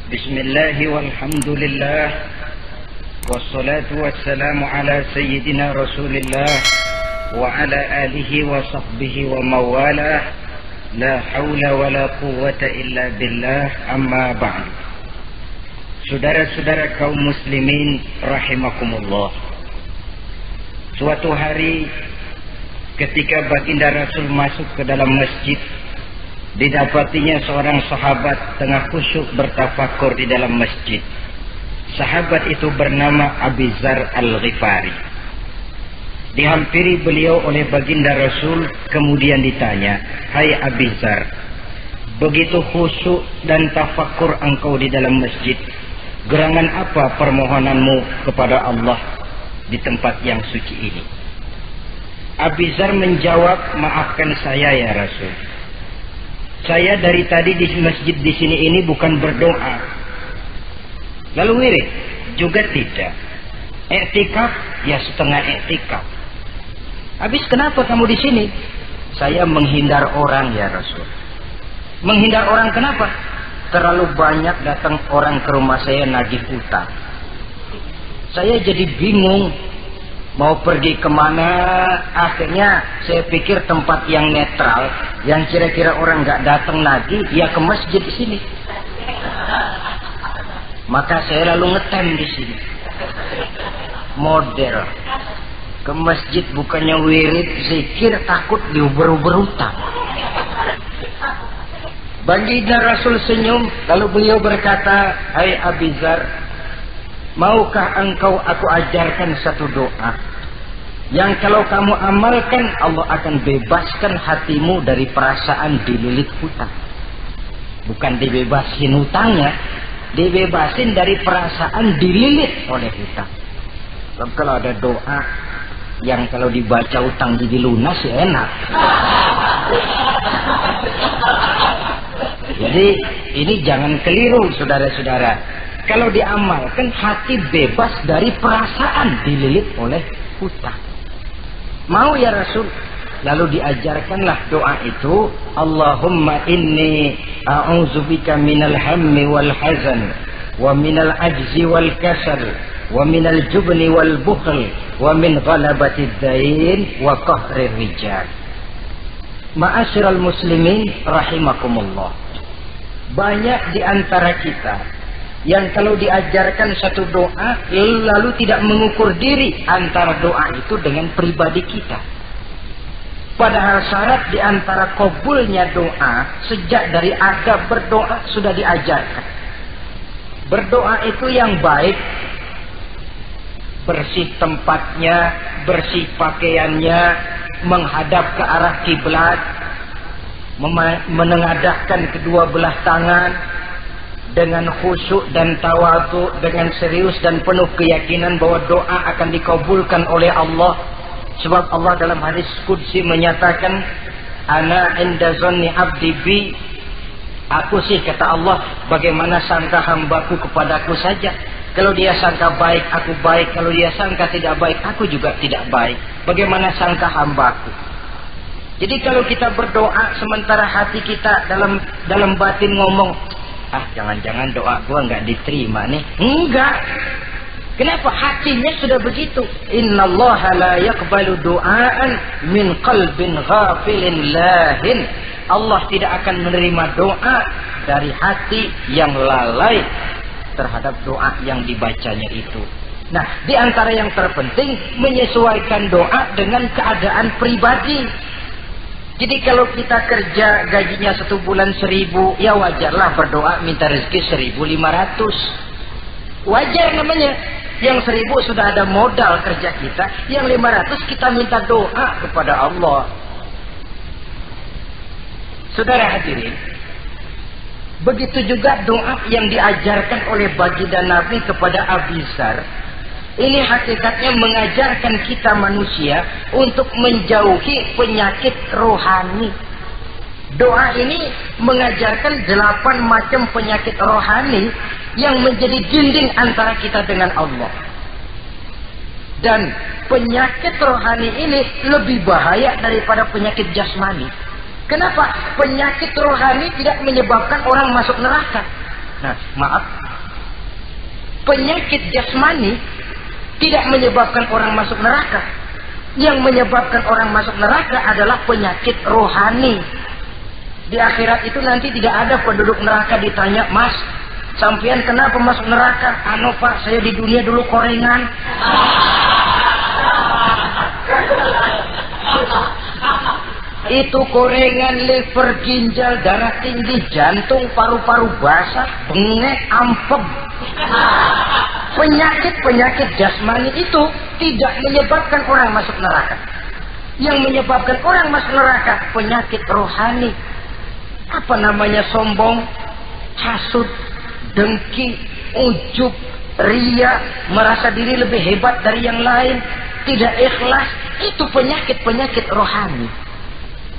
Bismillah walhamdulillah wassalatu wassalamu ala sayyidina rasulillah wa ala alihi wa sahbihi wa mawalah la hawla wa la quwwata illa billah amma ba'd. Saudara-saudara kaum muslimin rahimakumullah, suatu hari ketika baginda Rasul masuk ke dalam masjid, didapatinya seorang sahabat tengah khusyuk bertafakur di dalam masjid. Sahabat itu bernama Abi Dzar Al-Ghifari. Dihampiri beliau oleh baginda Rasul, kemudian ditanya, "Hai Abi Dzar, begitu khusyuk dan tafakur engkau di dalam masjid, gerangan apa permohonanmu kepada Allah di tempat yang suci ini?" Abi Dzar menjawab, "Maafkan saya ya Rasul. Saya dari tadi di masjid di sini ini bukan berdoa, lalu wirid juga tidak, i'tikaf ya setengah i'tikaf. Habis kenapa kamu di sini?" "Saya menghindar orang ya Rasul." "Menghindar orang kenapa?" "Terlalu banyak datang orang ke rumah saya nagih utang. Saya jadi bingung mau pergi kemana. Akhirnya saya pikir tempat yang netral, yang kira-kira orang nggak datang nagih, ya ke masjid di sini. Maka saya lalu ngetem di sini. Model ke masjid bukannya wirid zikir, takut diuber-uber utang." Baginda Rasul senyum, lalu beliau berkata, "Hai Abi Dzar, maukah engkau aku ajarkan satu doa yang kalau kamu amalkan Allah akan bebaskan hatimu dari perasaan dililit hutang." Bukan dibebasin hutangnya, dibebasin dari perasaan dililit oleh hutang. Kalau ada doa yang kalau dibaca hutang jadi lunas ya enak. Jadi ini jangan keliru saudara-saudara. Kalau diamalkan hati bebas dari perasaan dililit oleh hutang. Mau ya Rasul? Lalu diajarkanlah doa itu, Allahumma inni a'udzubika minal hammi wal hazan wa minal ajzi wal kasal wa minal jubni wal bukhl wa min ghalabatid dain wa qahrir rijal. Ma'asyiral muslimin rahimakumullah, banyak di antara kita yang kalau diajarkan satu doa lalu tidak mengukur diri antara doa itu dengan pribadi kita. Padahal syarat di antara kabulnya doa sejak dari adab berdoa sudah diajarkan. Berdoa itu yang baik, bersih tempatnya, bersih pakaiannya, menghadap ke arah kiblat, menengadahkan kedua belah tangan, dengan khusyuk dan tawadhu, dengan serius dan penuh keyakinan bahwa doa akan dikabulkan oleh Allah. Sebab Allah dalam hadis qudsi menyatakan, "Ana inda zanni abdi bi." Aku sih, kata Allah, bagaimana sangka hambaku kepadaku saja. Kalau dia sangka baik, aku baik. Kalau dia sangka tidak baik, aku juga tidak baik. Bagaimana sangka hambaku? Jadi kalau kita berdoa sementara hati kita dalam batin ngomong, jangan-jangan doa gua nggak diterima nih. Enggak. Kenapa? Hatinya sudah begitu. Innallaha la yaqbalu du'aan min qalbin ghafilin lahin. Allah tidak akan menerima doa dari hati yang lalai terhadap doa yang dibacanya itu. Nah, di antara yang terpenting menyesuaikan doa dengan keadaan pribadi. Jadi kalau kita kerja gajinya 1 bulan 1.000, ya wajarlah berdoa minta rezeki 1.500. Wajar namanya. Yang 1.000 sudah ada modal kerja kita, yang 500 kita minta doa kepada Allah. Saudara hadirin, begitu juga doa yang diajarkan oleh baginda Nabi kepada Abi Dzar. Ini hakikatnya mengajarkan kita manusia untuk menjauhi penyakit rohani. Doa ini mengajarkan 8 macam penyakit rohani yang menjadi dinding antara kita dengan Allah. Dan penyakit rohani ini lebih bahaya daripada penyakit jasmani. Kenapa? Penyakit rohani tidak menyebabkan orang masuk neraka. Nah, maaf. Penyakit jasmani tidak menyebabkan orang masuk neraka. Yang menyebabkan orang masuk neraka adalah penyakit rohani. Di akhirat itu nanti tidak ada penduduk neraka ditanya, "Mas, sampean kenapa masuk neraka?" "Anu Pak, saya di dunia dulu korengan." Itu korengan, liver, ginjal, darah tinggi, jantung, paru-paru basah, bengek, ampem. Penyakit-penyakit jasmani itu tidak menyebabkan orang masuk neraka. Yang menyebabkan orang masuk neraka penyakit rohani. Apa namanya? Sombong, hasud, dengki, ujub, ria, merasa diri lebih hebat dari yang lain, tidak ikhlas. Itu penyakit-penyakit rohani.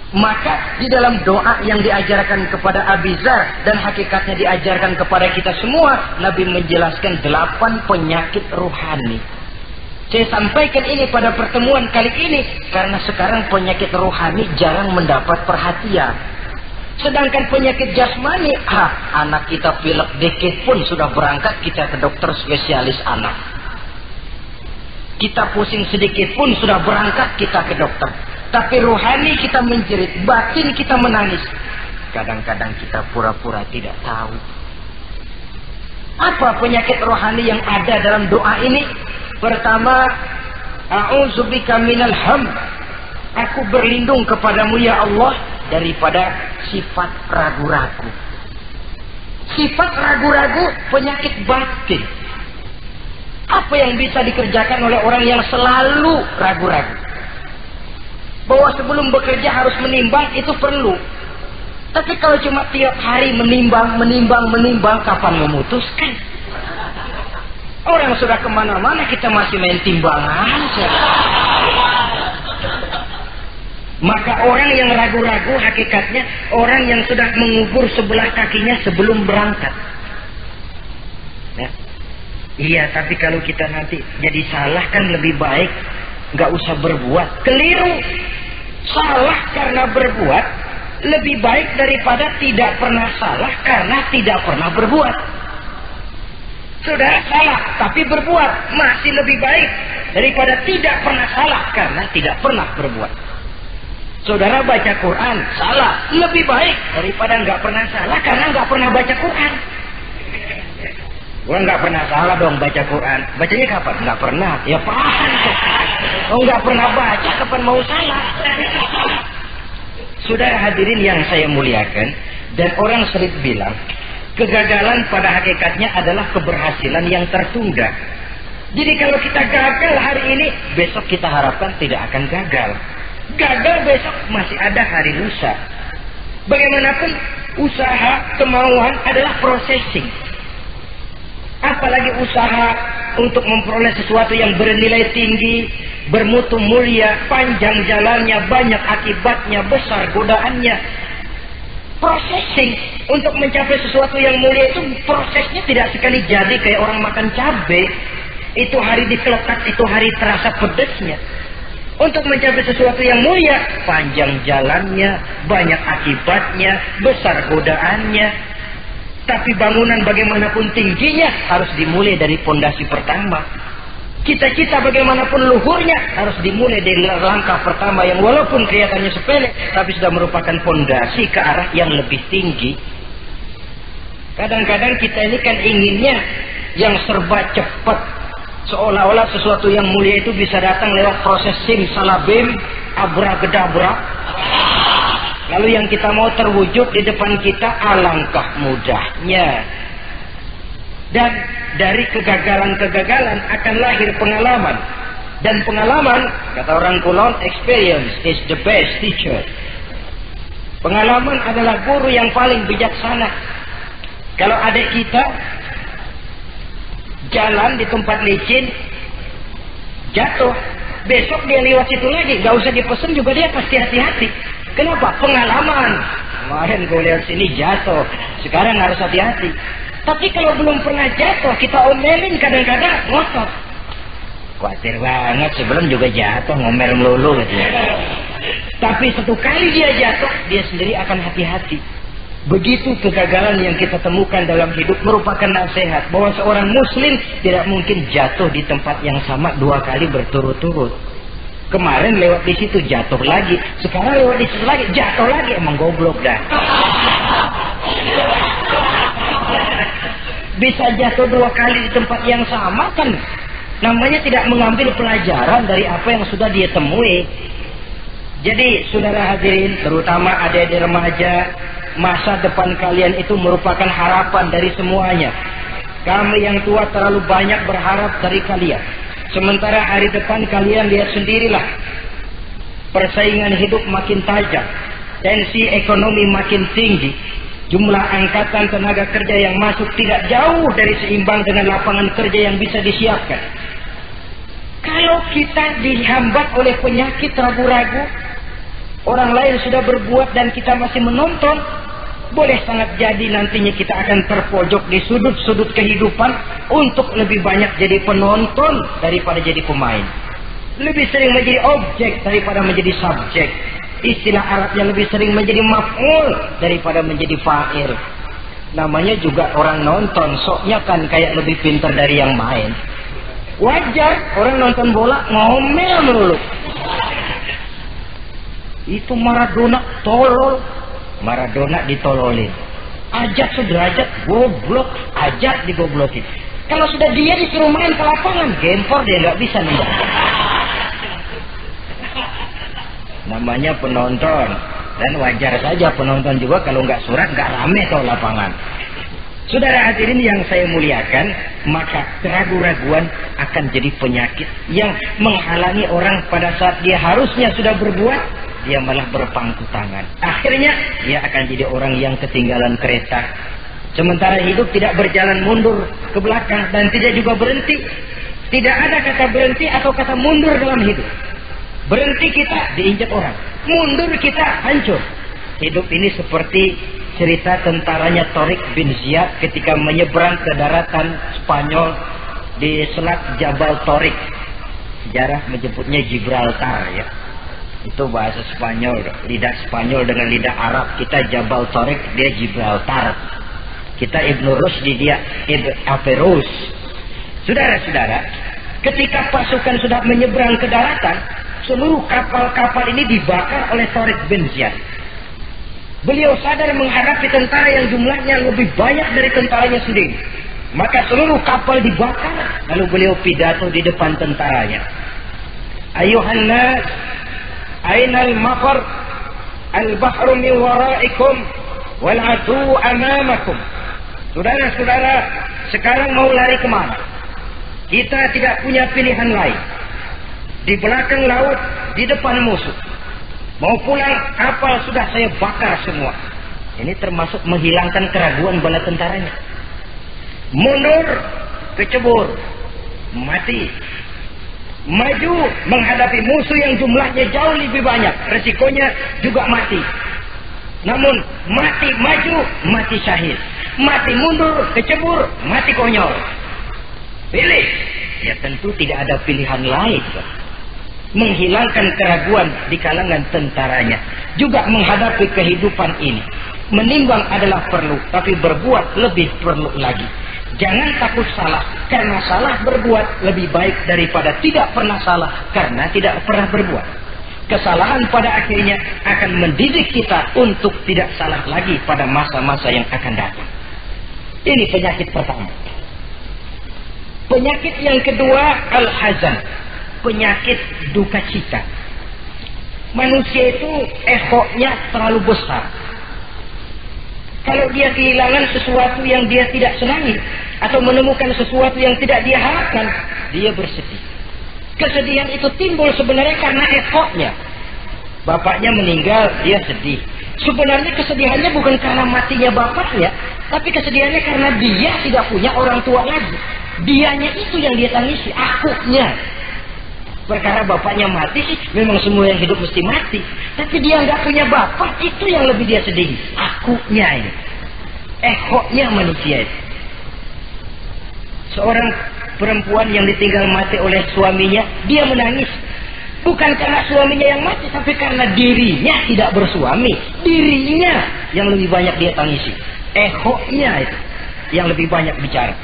Maka di dalam doa yang diajarkan kepada Abi Dzar dan hakikatnya diajarkan kepada kita semua, Nabi menjelaskan 8 penyakit rohani. Saya sampaikan ini pada pertemuan kali ini karena sekarang penyakit rohani jarang mendapat perhatian. Sedangkan penyakit jasmani, anak kita pilek dikit pun sudah berangkat kita ke dokter spesialis anak. Kita pusing sedikit pun sudah berangkat kita ke dokter. Tapi rohani kita menjerit, batin kita menangis. Kadang-kadang kita pura-pura tidak tahu. Apa penyakit rohani yang ada dalam doa ini? Pertama, a'udzubika minal ham. Aku berlindung kepadamu ya Allah daripada sifat ragu-ragu. Sifat ragu-ragu penyakit batin. Apa yang bisa dikerjakan oleh orang yang selalu ragu-ragu? Bahwa sebelum bekerja harus menimbang, itu perlu. Tapi kalau cuma tiap hari menimbang, kapan memutuskan? Orang sudah kemana-mana, kita masih main timbangan. Maka orang yang ragu-ragu hakikatnya orang yang sudah mengubur sebelah kakinya sebelum berangkat. Ya. Iya, tapi kalau kita nanti jadi salah kan lebih baik nggak usah berbuat. Keliru. Salah karena berbuat lebih baik daripada tidak pernah salah karena tidak pernah berbuat. Saudara salah tapi berbuat masih lebih baik daripada tidak pernah salah karena tidak pernah berbuat. Saudara baca Quran salah lebih baik daripada nggak pernah salah karena nggak pernah baca Quran. Gua nggak pernah salah dong baca Quran. Bacanya kapan? Nggak pernah. Ya paham tuh. Oh nggak pernah baca kapan mau salah. Saudara hadirin yang saya muliakan, dan orang sering bilang kegagalan pada hakikatnya adalah keberhasilan yang tertunda. Jadi kalau kita gagal hari ini, besok kita harapkan tidak akan gagal. Gagal besok masih ada hari lusa. Bagaimanapun usaha, kemauan adalah processing. Apalagi usaha untuk memperoleh sesuatu yang bernilai tinggi, bermutu mulia, panjang jalannya, banyak akibatnya, besar godaannya. Processing untuk mencapai sesuatu yang mulia itu prosesnya tidak sekali jadi kayak orang makan cabai. Itu hari dikelekat, itu hari terasa pedesnya. Untuk mencapai sesuatu yang mulia, panjang jalannya, banyak akibatnya, besar godaannya. Tapi bangunan bagaimanapun tingginya harus dimulai dari pondasi pertama. Cita-cita bagaimanapun luhurnya harus dimulai dari langkah pertama yang walaupun kelihatannya sepele, tapi sudah merupakan pondasi ke arah yang lebih tinggi. Kadang-kadang kita ini kan inginnya yang serba cepat. Seolah-olah sesuatu yang mulia itu bisa datang lewat proses simsalabim, abracadabra. Lalu yang kita mau terwujud di depan kita, alangkah mudahnya. Dan dari kegagalan-kegagalan akan lahir pengalaman. Dan pengalaman, kata orang Kulon, experience is the best teacher. Pengalaman adalah guru yang paling bijaksana. Kalau adik kita jalan di tempat licin, jatuh, besok dia lewat situ lagi, gak usah dipesan juga dia pasti hati-hati. Kenapa? Pengalaman. Kemarin gue lihat sini jatuh, sekarang harus hati-hati. Tapi kalau belum pernah jatuh, kita omelin kadang-kadang ngotot. Khawatir banget, sebelum juga jatuh, ngomel melulu gitu. Tapi satu kali dia jatuh, dia sendiri akan hati-hati. Begitu kegagalan yang kita temukan dalam hidup merupakan nasihat bahwa seorang muslim tidak mungkin jatuh di tempat yang sama 2 kali berturut-turut. Kemarin lewat di situ jatuh lagi, sekarang lewat di situ lagi jatuh lagi, emang goblok dah. Bisa jatuh 2 kali di tempat yang sama kan namanya tidak mengambil pelajaran dari apa yang sudah dia temui. Jadi saudara hadirin, terutama adik-adik remaja, masa depan kalian itu merupakan harapan dari semuanya. Kami yang tua terlalu banyak berharap dari kalian. Sementara hari depan kalian lihat sendirilah. Persaingan hidup makin tajam, tensi ekonomi makin tinggi, jumlah angkatan tenaga kerja yang masuk tidak jauh dari seimbang dengan lapangan kerja yang bisa disiapkan. Kalau kita dihambat oleh penyakit ragu-ragu, orang lain sudah berbuat dan kita masih menonton, boleh sangat jadi nantinya kita akan terpojok di sudut-sudut kehidupan untuk lebih banyak jadi penonton daripada jadi pemain. Lebih sering menjadi objek daripada menjadi subjek. Istilah Arabnya lebih sering menjadi maf'ul daripada menjadi fa'il. Namanya juga orang nonton, soknya kan kayak lebih pintar dari yang main. Wajar orang nonton bola ngomel melulu. Itu Maradona tolol. Maradona ditololin. Ajak sederajat goblok, ajak digoblokin. Kalau sudah dia disuruh main ke lapangan, gempor dia nggak bisa nih. Namanya penonton, dan wajar saja penonton juga kalau nggak surat nggak rame tuh lapangan. Saudara hadirin yang saya muliakan, maka keraguan-raguan akan jadi penyakit yang menghalangi orang pada saat dia harusnya sudah berbuat, dia malah berpangku tangan. Akhirnya dia akan jadi orang yang ketinggalan kereta. Sementara hidup tidak berjalan mundur ke belakang dan tidak juga berhenti. Tidak ada kata berhenti atau kata mundur dalam hidup. Berhenti kita diinjak orang, mundur kita hancur. Hidup ini seperti cerita tentaranya Tariq bin Ziyad ketika menyeberang ke daratan Spanyol di Selat Jabal Tariq. Sejarah menyebutnya Gibraltar ya. Itu bahasa Spanyol, lidah Spanyol dengan lidah Arab. Kita Jabal Tariq, dia Gibraltar. Kita Ibnu Rusdi, dia Ibn Averus. Saudara-saudara, ketika pasukan sudah menyeberang ke daratan, seluruh kapal-kapal ini dibakar oleh Tariq bin Ziyad. Beliau sadar menghadapi tentara yang jumlahnya lebih banyak dari tentaranya sendiri. Maka seluruh kapal dibakar. Lalu beliau pidato di depan tentaranya. Ayuhan nas, ainal mafar, al-bahru min waraikum, wal adu amamakum. Saudara-saudara, sekarang mau lari kemana? Kita tidak punya pilihan lain. Di belakang laut, di depan musuh. Mau pulang, kapal sudah saya bakar semua. Ini termasuk menghilangkan keraguan bala tentaranya. Mundur, kecebur, mati. Maju menghadapi musuh yang jumlahnya jauh lebih banyak, resikonya juga mati. Namun mati maju, mati syahid. Mati mundur, kecebur, mati konyol. Pilih. Ya tentu tidak ada pilihan lain. Menghilangkan keraguan di kalangan tentaranya, juga menghadapi kehidupan ini. Menimbang adalah perlu, tapi berbuat lebih perlu lagi. Jangan takut salah, karena salah berbuat lebih baik daripada tidak pernah salah karena tidak pernah berbuat. Kesalahan pada akhirnya akan mendidik kita untuk tidak salah lagi pada masa-masa yang akan datang. Ini penyakit pertama. Penyakit yang kedua, al-hazan, penyakit duka cita. Manusia itu egonya terlalu besar. Kalau dia kehilangan sesuatu yang dia tidak senangi atau menemukan sesuatu yang tidak dia harapkan, dia bersedih. Kesedihan itu timbul sebenarnya karena egonya. Bapaknya meninggal, dia sedih. Sebenarnya kesedihannya bukan karena matinya bapaknya, tapi kesedihannya karena dia tidak punya orang tua lagi. Dianya itu yang dia tangisi, akunya. Perkara bapaknya mati sih, memang semua yang hidup mesti mati. Tapi dia nggak punya bapak, itu yang lebih dia sedih. Akunya ini, egonya manusia itu. Seorang perempuan yang ditinggal mati oleh suaminya, dia menangis. Bukan karena suaminya yang mati, tapi karena dirinya tidak bersuami. Dirinya yang lebih banyak dia tangisi. Ehonya itu yang lebih banyak bicara.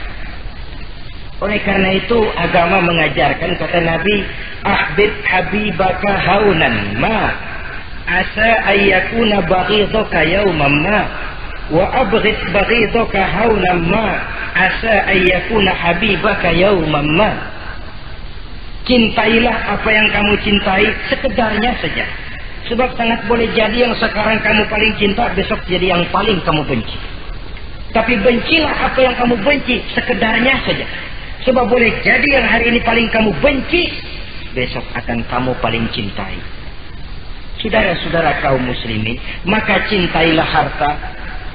Oleh karena itu agama mengajarkan, kata Nabi, ahbib habibaka haunan ma asa ayyakuna baghidaka yawman ma wa abghid baghidaka haunan ma asa ayyakuna habibaka yawman ma. Cintailah apa yang kamu cintai sekedarnya saja, sebab sangat boleh jadi yang sekarang kamu paling cinta besok jadi yang paling kamu benci. Tapi bencilah apa yang kamu benci sekedarnya saja, sebab boleh jadi yang hari ini paling kamu benci besok akan kamu paling cintai. Saudara-saudara kaum muslimin, maka cintailah harta,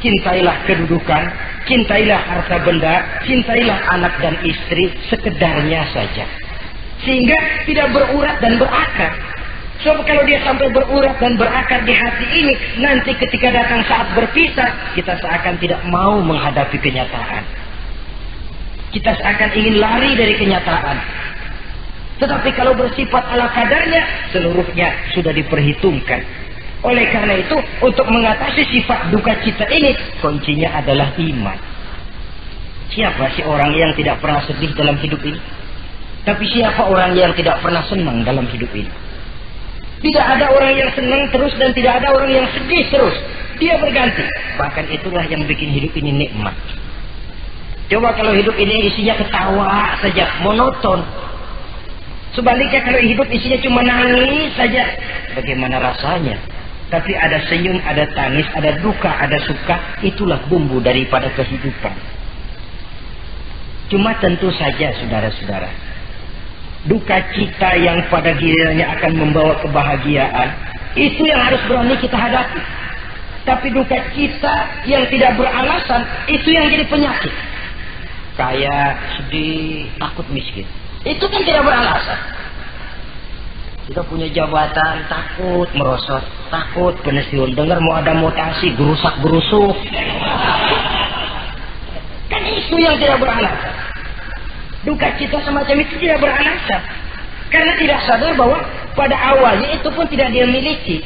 cintailah kedudukan, cintailah harta benda, cintailah anak dan istri sekedarnya saja, sehingga tidak berurat dan berakar. Sebab kalau dia sampai berurat dan berakar di hati ini, nanti ketika datang saat berpisah, kita seakan tidak mau menghadapi kenyataan. Kita seakan ingin lari dari kenyataan. Tetapi kalau bersifat ala kadarnya, seluruhnya sudah diperhitungkan. Oleh karena itu, untuk mengatasi sifat duka cita ini, kuncinya adalah iman. Siapa sih orang yang tidak pernah sedih dalam hidup ini? Tapi siapa orang yang tidak pernah senang dalam hidup ini? Tidak ada orang yang senang terus dan tidak ada orang yang sedih terus. Dia berganti. Bahkan itulah yang bikin hidup ini nikmat. Coba kalau hidup ini isinya ketawa saja, monoton. Sebaliknya kalau hidup isinya cuma nangis saja, bagaimana rasanya? Tapi ada senyum, ada tangis, ada duka, ada suka. Itulah bumbu daripada kehidupan. Cuma tentu saja saudara-saudara, duka cita yang pada gilirannya akan membawa kebahagiaan, itu yang harus berani kita hadapi. Tapi duka cita yang tidak beralasan, itu yang jadi penyakit. Kaya, sedih, takut miskin, itu kan tidak beralasan. Kita punya jabatan, takut merosot, takut pensiun, dengar mau ada mutasi, gerusak-gerusuk. Kan itu yang tidak beralasan. Duka cita semacam itu tidak beralasan, karena tidak sadar bahwa pada awalnya itu pun tidak dia miliki.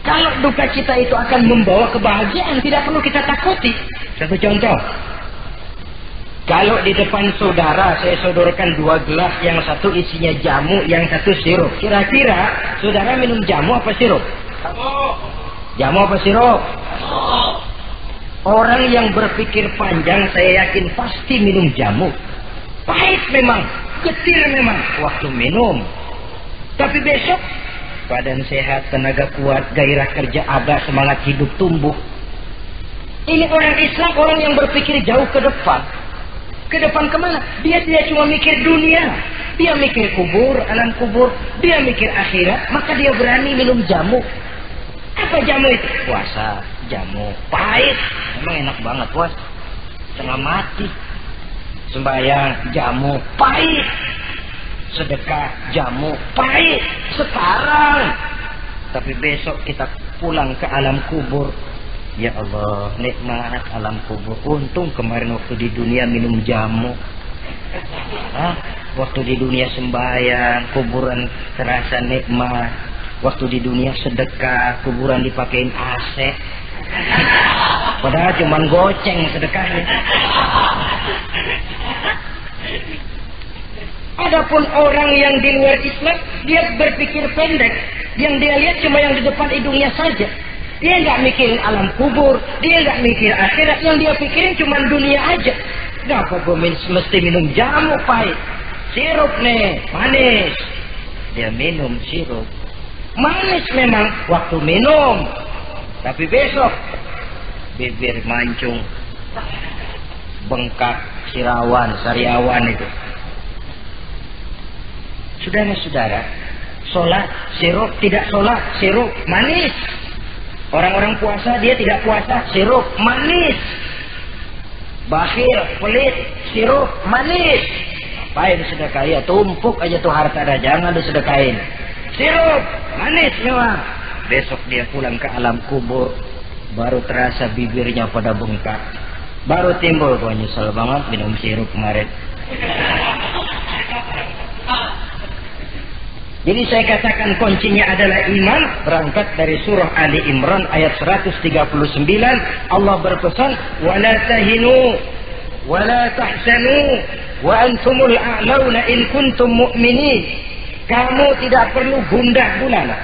Kalau duka cita itu akan membawa kebahagiaan, tidak perlu kita takuti. Satu contoh, kalau di depan saudara saya sodorkan 2 gelas, yang satu isinya jamu, yang satu sirup, kira-kira saudara minum jamu apa sirup? Jamu apa sirup? Orang yang berpikir panjang saya yakin pasti minum jamu. Pahit memang, getir memang waktu minum, tapi besok badan sehat, tenaga kuat, gairah kerja ada, semangat hidup tumbuh. Ini orang Islam, orang yang berpikir jauh ke depan. Ke depan kemana? Dia tidak cuma mikir dunia, dia mikir kubur, alam kubur, dia mikir akhirat. Maka dia berani minum jamu. Apa jamu itu? Puasa, jamu pahit, emang enak banget puas, setengah mati. Sembahyang, jamu pahit. Sedekah, jamu pahit sekarang. Tapi besok kita pulang ke alam kubur, ya Allah, nikmat alam kubur. Untung kemarin waktu di dunia minum jamu. Waktu di dunia sembahyang, kuburan terasa nikmat. Waktu di dunia sedekah, kuburan dipakein AC. Padahal cuman goceng sedekahnya. Adapun orang yang di luar Islam, dia berpikir pendek. Yang dia lihat cuma yang di depan hidungnya saja. Dia nggak mikirin alam kubur, dia nggak mikir akhirat. Yang dia pikirin cuma dunia aja. Kenapa gue mesti minum jamu pahit? Sirup nih, manis. Dia minum sirup. Manis memang waktu minum, tapi besok bibir mancung, bengkak, sariawan itu. Saudara-saudara, sholat sirup, tidak sholat sirup manis. Orang-orang puasa dia tidak puasa, sirup manis. Bakhil, pelit, sirup manis. Apain sedekah? Ya tumpuk aja tuh harta dah, jangan disedekahin. Sirup manis memang. Besok dia pulang ke alam kubur, baru terasa bibirnya pada bengkak. Baru timbul, gua nyesel banget minum sirup kemarin. Jadi saya katakan kuncinya adalah iman. Berangkat dari surah Ali Imran ayat 139. Allah berpesan, wala tahinu wala tahzanu wa antumul a'launa in kuntum mu'minin. Kamu tidak perlu gundah gulana,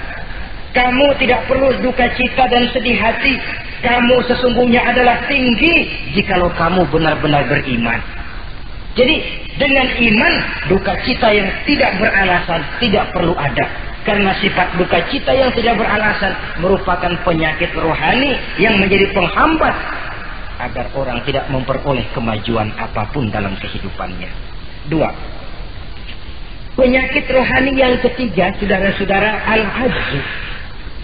kamu tidak perlu duka cita dan sedih hati. Kamu sesungguhnya adalah tinggi jikalau kamu benar-benar beriman. Jadi dengan iman, duka cita yang tidak beralasan tidak perlu ada. Karena sifat duka cita yang tidak beralasan merupakan penyakit rohani yang menjadi penghambat agar orang tidak memperoleh kemajuan apapun dalam kehidupannya. 2. Penyakit rohani yang ketiga, saudara-saudara, al-ajzu,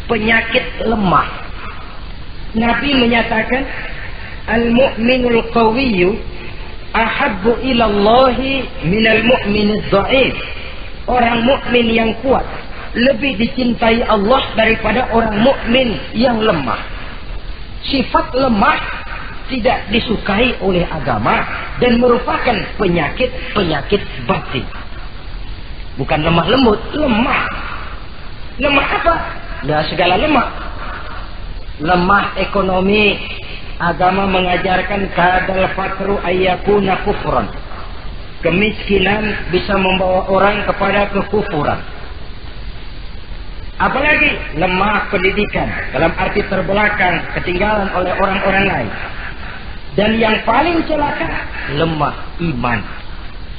penyakit lemah. Nabi menyatakan, al-mu'minul qawiyyu ahabbu ilallahi minal mu'minid dha'if. Orang mukmin yang kuat lebih dicintai Allah daripada orang mukmin yang lemah. Sifat lemah tidak disukai oleh agama dan merupakan penyakit batin. Bukan lemah lembut, lemah. Lemah apa? Nah, segala lemah. Lemah ekonomi. Agama mengajarkan kadal fakru ayyakuna kufran. Kemiskinan bisa membawa orang kepada kekufuran. Apalagi lemah pendidikan, dalam arti terbelakang, ketinggalan oleh orang-orang lain. Dan yang paling celaka, lemah iman.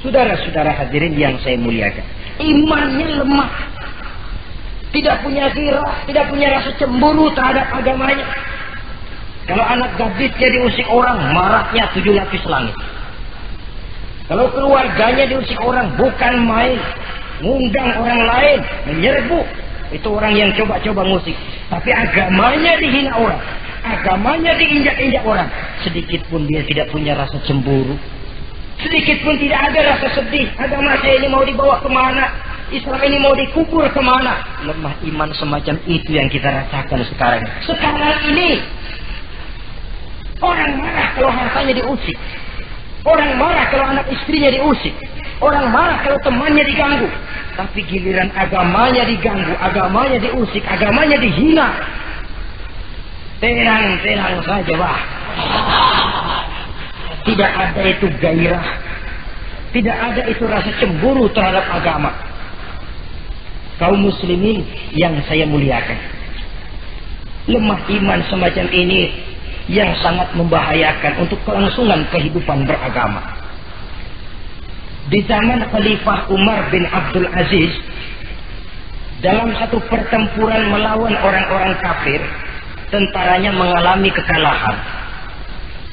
Saudara-saudara hadirin yang saya muliakan, imannya lemah. Tidak punya ghirah, tidak punya rasa cemburu terhadap agamanya. Kalau anak gadisnya diusik orang, marahnya 7 lapis langit. Kalau keluarganya diusik orang, bukan main, ngundang orang lain, menyerbu. Itu orang yang coba-coba musik. Tapi agamanya dihina orang, agamanya diinjak-injak orang. Sedikit pun dia tidak punya rasa cemburu, sedikit pun tidak ada rasa sedih. Agama saya ini mau dibawa kemana? Islam ini mau dikubur kemana? Lemah iman semacam itu yang kita rasakan sekarang. Sekarang ini orang marah kalau hartanya diusik. Orang marah kalau anak istrinya diusik. Orang marah kalau temannya diganggu. Tapi giliran agamanya diganggu, agamanya diusik, agamanya dihina, tenang-tenang saja, Pak. Tidak ada itu gairah, tidak ada itu rasa cemburu terhadap agama. Kaum muslimin yang saya muliakan, lemah iman semacam ini yang sangat membahayakan untuk kelangsungan kehidupan beragama. Di zaman Khalifah Umar bin Abdul Aziz, dalam satu pertempuran melawan orang-orang kafir, tentaranya mengalami kekalahan.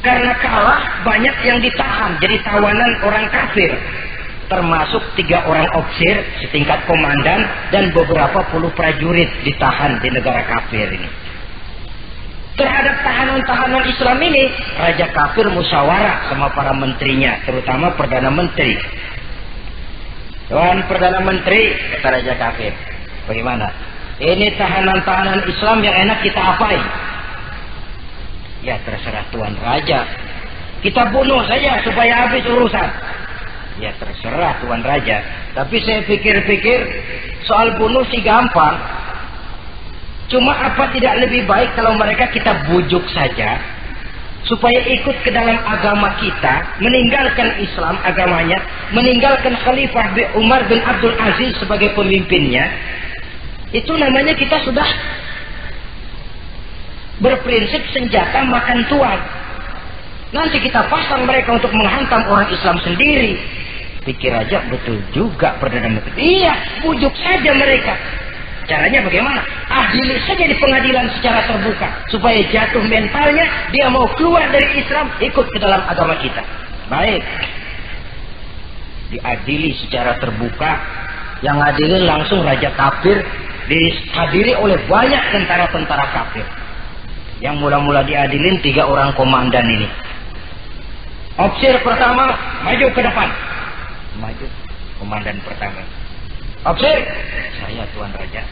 Karena kalah, banyak yang ditahan jadi tawanan orang kafir, termasuk 3 orang ofisir setingkat komandan dan beberapa puluh prajurit ditahan di negara kafir ini. Terhadap tahanan-tahanan Islam ini, Raja Kafir musyawarah sama para menterinya, terutama Perdana Menteri. Tuan Perdana Menteri, kata Raja Kafir, bagaimana? Ini tahanan-tahanan Islam yang enak kita apain? Ya terserah Tuan Raja, kita bunuh saja supaya habis urusan. Ya terserah Tuan Raja, tapi saya pikir-pikir soal bunuh sih gampang. Cuma apa tidak lebih baik kalau mereka kita bujuk saja supaya ikut ke dalam agama kita, meninggalkan Islam agamanya, meninggalkan Khalifah Umar bin Abdul Aziz sebagai pemimpinnya. Itu namanya kita sudah berprinsip senjata makan tuan. Nanti kita pasang mereka untuk menghantam orang Islam sendiri. Pikir aja, betul juga Perdana Menteri. Iya, bujuk saja mereka. Caranya bagaimana? Adili saja di pengadilan secara terbuka supaya jatuh mentalnya, dia mau keluar dari Islam, ikut ke dalam agama kita. Baik, diadili secara terbuka. Yang adilin langsung Raja Kafir, dihadiri oleh banyak tentara-tentara kafir. Yang mula-mula diadilin 3 orang komandan ini. Ofisir pertama maju ke depan. Maju, komandan pertama. Ofisir, saya Tuan Raja.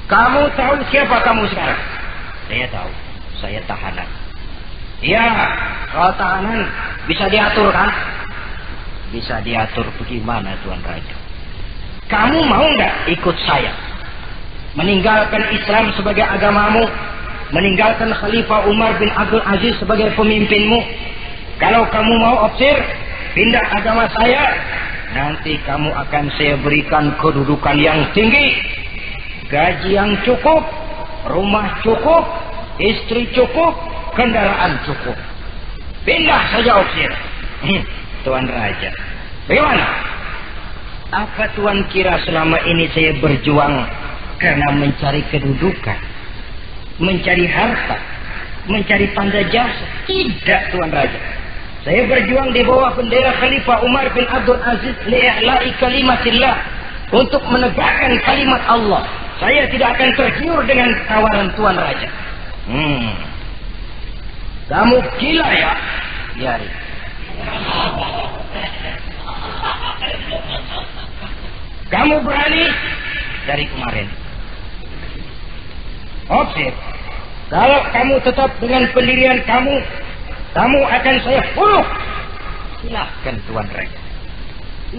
Kamu tahu siapa kamu sekarang? Saya tahu, saya tahanan. Iya, kalau tahanan bisa diatur kan? Bisa diatur bagaimana Tuan Raja? Kamu mau nggak ikut saya? Meninggalkan Islam sebagai agamamu, meninggalkan Khalifah Umar bin Abdul Aziz sebagai pemimpinmu. Kalau kamu mau opsir, pindah agama saya, nanti kamu akan saya berikan kedudukan yang tinggi, gaji yang cukup, rumah cukup, istri cukup, kendaraan cukup. Pindah saja opsir. Tuan Raja, bagaimana? Apa Tuan kira selama ini saya berjuang karena mencari kedudukan, mencari harta, mencari tanda jasa? Tidak, Tuan Raja. Saya berjuang di bawah bendera Khalifah Umar bin Abdul Aziz li'i'la'i kalimatillah, untuk menegakkan kalimat Allah. Saya tidak akan tergiur dengan tawaran Tuan Raja. Kamu gila ya? Biarin. Kamu berani dari kemarin. Opsir, kalau kamu tetap dengan pendirian kamu, kamu akan saya bunuh. Silahkan Tuan Raja.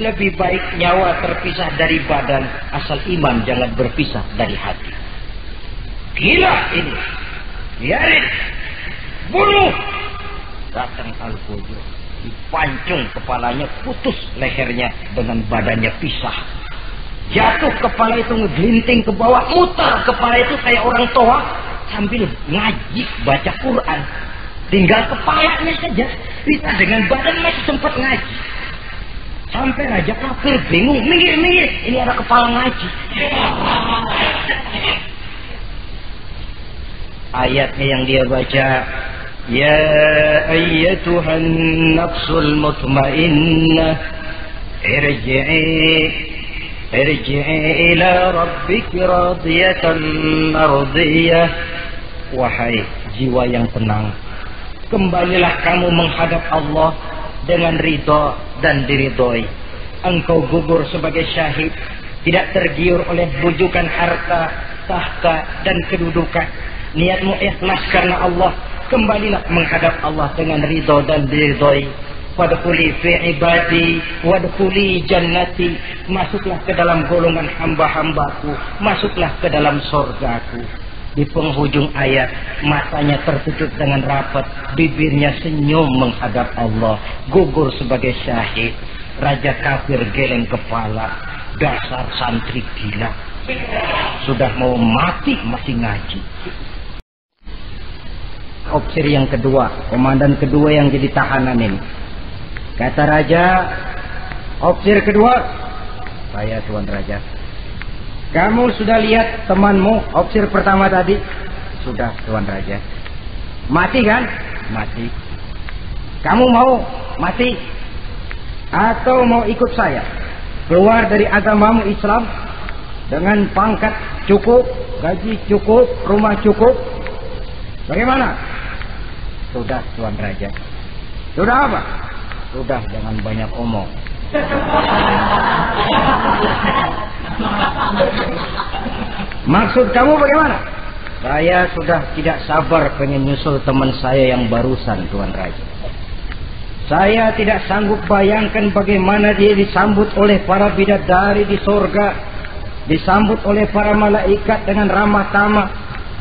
Lebih baik nyawa terpisah dari badan, asal iman jangan berpisah dari hati. Gila ini. Biarin. Bunuh. Datang Al-Gojo, dipancung kepalanya, putus lehernya dengan badannya pisah. Jatuh kepala itu ngegelinting ke bawah, muter kepala itu kayak orang tua sambil ngaji baca Quran. Tinggal kepalanya saja, bisa dengan badan masih sempat ngaji. Sampai Raja kafir bingung, minggir, ini ada kepala ngaji. Ayatnya yang dia baca, ya ayyatuhan nafsul mutmainnah, irji'i ila rabbiki radiyatan mardiyah. Wahai jiwa yang tenang, kembalilah kamu menghadap Allah dengan ridha dan diridhoi. Engkau gugur sebagai syahid, tidak tergiur oleh bujukan harta, tahta dan kedudukan. Niatmu ikhlas karena Allah, kembalilah menghadap Allah dengan ridha dan diridhoi. Wadkhuli fi ibadi wadkhuli jannati, masuklah ke dalam golongan hamba-hambaku, masuklah ke dalam surgaku. Di penghujung ayat, matanya tertutup dengan rapat, bibirnya senyum menghadap Allah, gugur sebagai syahid. Raja kafir geleng kepala, dasar santri gila, sudah mau mati masih ngaji. Opsir yang kedua, komandan kedua yang jadi tahanan ini. Kata Raja, opsir kedua, saya Tuan Raja. Kamu sudah lihat temanmu, opsir pertama tadi? Sudah Tuan Raja. Mati kan? Mati. Kamu mau mati? Atau mau ikut saya? Keluar dari agamamu Islam dengan pangkat cukup, gaji cukup, rumah cukup. Bagaimana? Sudah Tuan Raja. Sudah apa? Sudah, jangan banyak omong. Maksud kamu bagaimana? Saya sudah tidak sabar pengen nyusul teman saya yang barusan, Tuan Raja. Saya tidak sanggup bayangkan bagaimana dia disambut oleh para bidadari di surga, disambut oleh para malaikat dengan ramah tamah,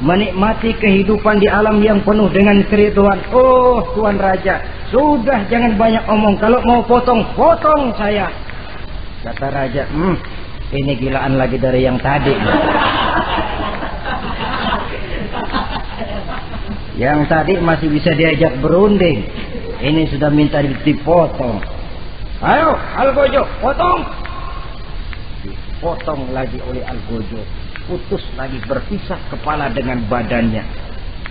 menikmati kehidupan di alam yang penuh dengan keriduan. Oh Tuan Raja, sudah jangan banyak omong. Kalau mau potong saya. Kata Raja, ini gilaan lagi dari yang tadi. Yang tadi masih bisa diajak berunding, ini sudah minta dipotong. Ayo Al-Gojo, potong. Dipotong lagi oleh Al-Gojo, putus lagi, berpisah kepala dengan badannya,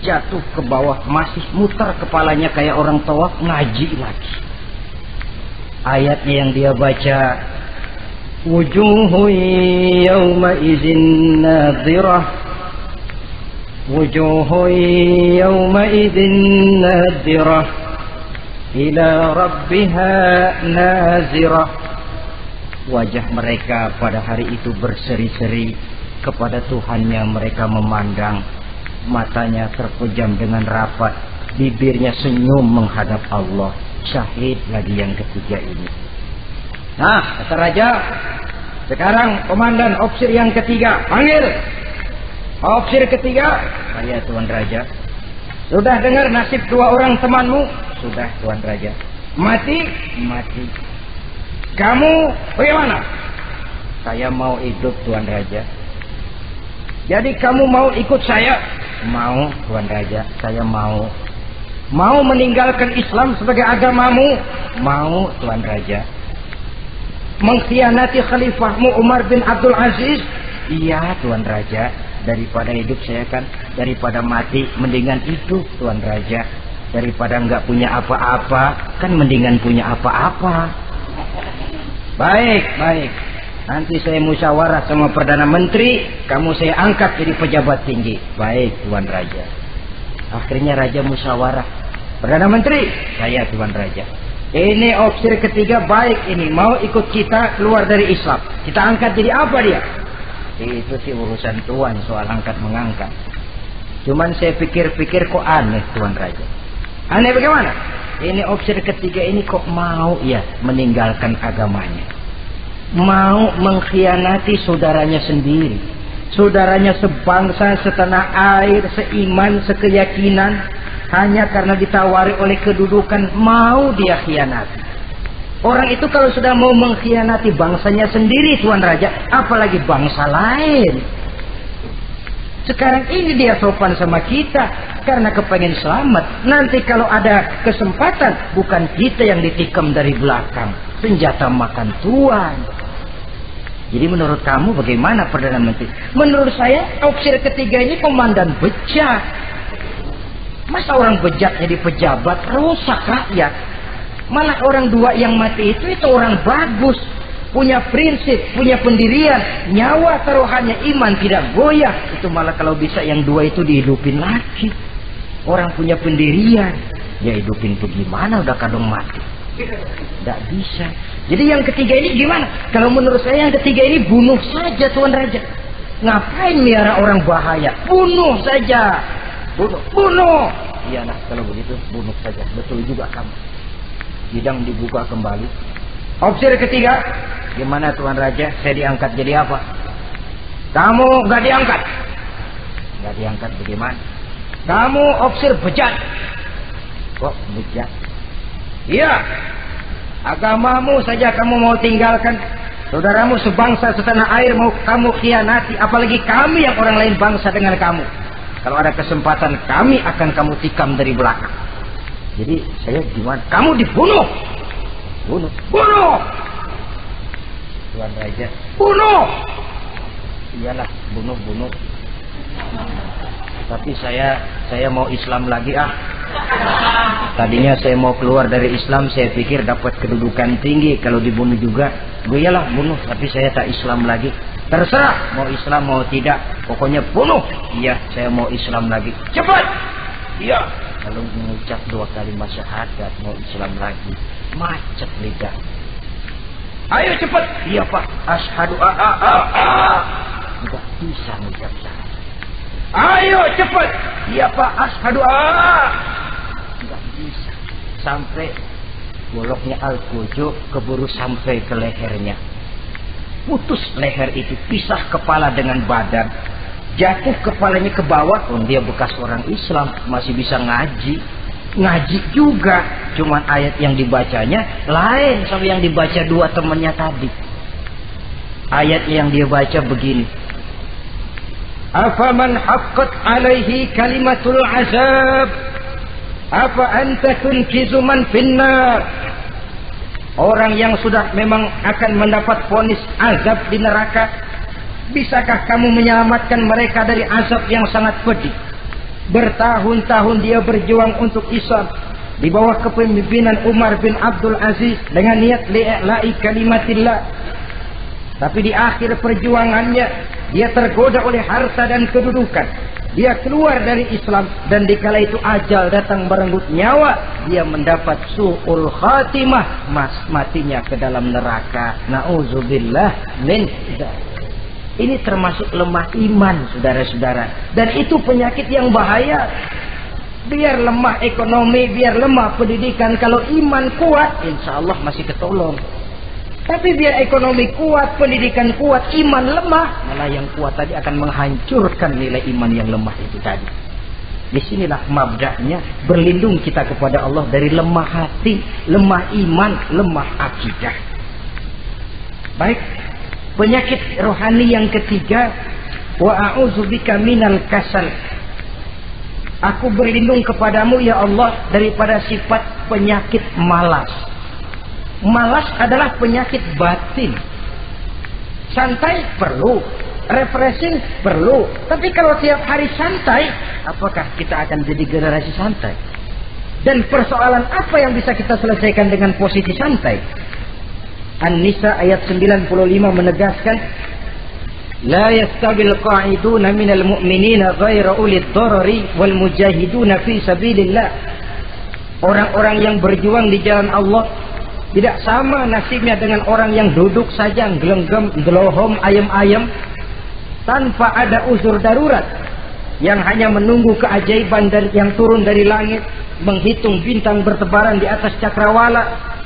jatuh ke bawah, masih muter kepalanya kayak orang tawaf, ngaji lagi. Ayatnya yang dia baca, wujuhu yawma izin nadhirah, wujuhu yawma izin nadhirah, ila rabbiha nazirah. Wajah mereka pada hari itu berseri-seri, kepada Tuhannya mereka memandang, matanya terpejam dengan rapat, bibirnya senyum menghadap Allah. Syahid lagi yang ketiga ini. Nah, kata Raja, Sekarang komandan opsir yang ketiga, panggil. Opsir ketiga, saya Tuan Raja. Sudah dengar nasib dua orang temanmu? Sudah Tuan Raja. Mati? Mati. Kamu bagaimana? Saya mau hidup Tuan Raja. Jadi kamu mau ikut saya? Mau Tuan Raja, saya mau. Mau meninggalkan Islam sebagai agamamu? Mau Tuan Raja. Mengkhianati khalifahmu Umar bin Abdul Aziz? Iya Tuan Raja. Daripada hidup saya kan, daripada mati mendingan hidup Tuan Raja. Daripada nggak punya apa-apa kan mendingan punya apa-apa. Baik, baik. Nanti saya musyawarah sama Perdana Menteri, kamu saya angkat jadi pejabat tinggi. Baik Tuan Raja. Akhirnya Raja musyawarah. Perdana Menteri, saya Tuan Raja. Ini opsir ketiga baik ini, mau ikut kita keluar dari Islam. Kita angkat jadi apa dia? Itu sih urusan Tuan soal angkat mengangkat. Cuman saya pikir-pikir kok aneh Tuan Raja. Aneh bagaimana? Ini opsir ketiga ini kok mau ya meninggalkan agamanya. Mau mengkhianati saudaranya sendiri. Saudaranya sebangsa, setanah air, seiman, sekeyakinan. Hanya karena ditawari oleh kedudukan mau dia khianati. Orang itu kalau sudah mau mengkhianati bangsanya sendiri Tuan Raja, apalagi bangsa lain. Sekarang ini dia sopan sama kita karena kepengen selamat. Nanti kalau ada kesempatan bukan kita yang ditikam dari belakang, senjata makan Tuan. Jadi menurut kamu bagaimana Perdana Menteri? Menurut saya opsir ketiga ini komandan bejat. Masa orang bejat jadi pejabat rusak rakyat? Malah orang dua yang mati itu orang bagus, punya prinsip, punya pendirian, nyawa taruhannya iman tidak goyah. Itu malah kalau bisa yang dua itu dihidupin lagi. Orang punya pendirian, ya hidupin tuh gimana udah kadung mati? Tidak bisa. Jadi yang ketiga ini gimana? Kalau menurut saya yang ketiga ini bunuh saja Tuan Raja. Ngapain miara orang bahaya? Bunuh saja. Bunuh. Iyalah kalau begitu bunuh saja. Betul juga kamu. Sidang dibuka kembali. Opsir ketiga, gimana Tuan Raja? Saya diangkat jadi apa? Kamu nggak diangkat. Nggak diangkat bagaimana? Kamu opsir bejat. Kok bejat? Iya. Agamamu saja kamu mau tinggalkan. Saudaramu sebangsa setanah air mau kamu khianati. Apalagi kami yang orang lain bangsa dengan kamu. Kalau ada kesempatan kami akan kamu tikam dari belakang. Jadi saya gimana? Kamu dibunuh. Bunuh. Tuan Raja. Bunuh. Iyalah bunuh. Tapi saya mau Islam lagi Tadinya saya mau keluar dari Islam, saya pikir dapat kedudukan tinggi kalau dibunuh juga. Iyalah bunuh, tapi saya tak Islam lagi. Terserah mau Islam mau tidak, pokoknya bunuh. Iya, saya mau Islam lagi. Cepat. Iya. Kalau mengucap 2 kalimat syahadat mau Islam lagi, macet lidah. Ayo cepat. Iya Pak. Asyhadu Tidak bisa mengucap syahadat. Ayo cepat. Iya Pak. Asyhadu Tidak bisa. Sampai goloknya al-kujuk keburu sampai ke lehernya. Putus leher itu, pisah kepala dengan badan, jatuh kepalanya ke bawah. Dia bekas orang Islam, masih bisa ngaji juga, cuman ayat yang dibacanya lain sama yang dibaca dua temannya tadi. Ayat yang dia baca begini, afaman haqqat alaihi kalimatul azab afa anta tunkizu man finnar. Orang yang sudah memang akan mendapat vonis azab di neraka, bisakah kamu menyelamatkan mereka dari azab yang sangat pedih? Bertahun-tahun dia berjuang untuk Islam di bawah kepemimpinan Umar bin Abdul Aziz dengan niat li'la'i kalimatillah. Tapi di akhir perjuangannya dia tergoda oleh harta dan kedudukan. Dia keluar dari Islam dan dikala itu ajal datang merenggut nyawa, dia mendapat su'ul khatimah, matinya ke dalam neraka. Na'udzubillah min dzalik. Ini termasuk lemah iman, saudara-saudara, dan itu penyakit yang bahaya. Biar lemah ekonomi, biar lemah pendidikan, kalau iman kuat insya Allah masih ketolong. Tapi biar ekonomi kuat, pendidikan kuat, iman lemah, malah yang kuat tadi akan menghancurkan nilai iman yang lemah itu tadi. Disinilah mabda'nya, berlindung kita kepada Allah dari lemah hati, lemah iman, lemah akidah. Baik, penyakit rohani yang ketiga, wa a'udzubika minal kasal. Aku berlindung kepadamu ya Allah daripada sifat penyakit malas. Malas adalah penyakit batin. Santai perlu, refreshing perlu. Tapi kalau tiap hari santai, apakah kita akan jadi generasi santai? Dan persoalan apa yang bisa kita selesaikan dengan posisi santai? An-Nisa ayat 95 menegaskan, la yastabil qa'iduna minal mu'minina ghayra ulid darari wal mujahiduna fi sabilillah. Orang-orang yang berjuang di jalan Allah tidak sama nasibnya dengan orang yang duduk saja gelenggam, gelohom, ayam-ayam tanpa ada uzur darurat, yang hanya menunggu keajaiban yang turun dari langit, menghitung bintang bertebaran di atas cakrawala.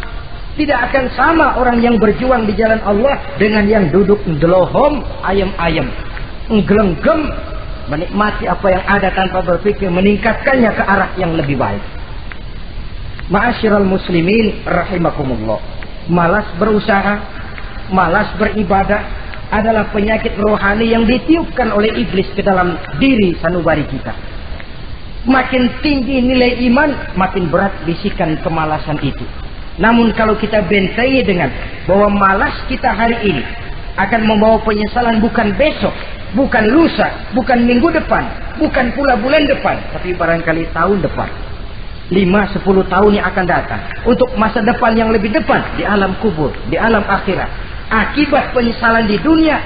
Tidak akan sama orang yang berjuang di jalan Allah dengan yang duduk gelohom, ayam-ayam, gelenggam, menikmati apa yang ada tanpa berpikir meningkatkannya ke arah yang lebih baik. Ma'asyiral muslimin rahimakumullah. Malas berusaha, malas beribadah adalah penyakit rohani yang ditiupkan oleh iblis ke dalam diri sanubari kita. Makin tinggi nilai iman, makin berat bisikan kemalasan itu. Namun kalau kita bentengi dengan bahwa malas kita hari ini akan membawa penyesalan bukan besok, bukan lusa, bukan minggu depan, bukan pula bulan depan, tapi barangkali tahun depan, 5-10 tahun yang akan datang, untuk masa depan yang lebih depan di alam kubur, di alam akhirat. Akibat penyesalan di dunia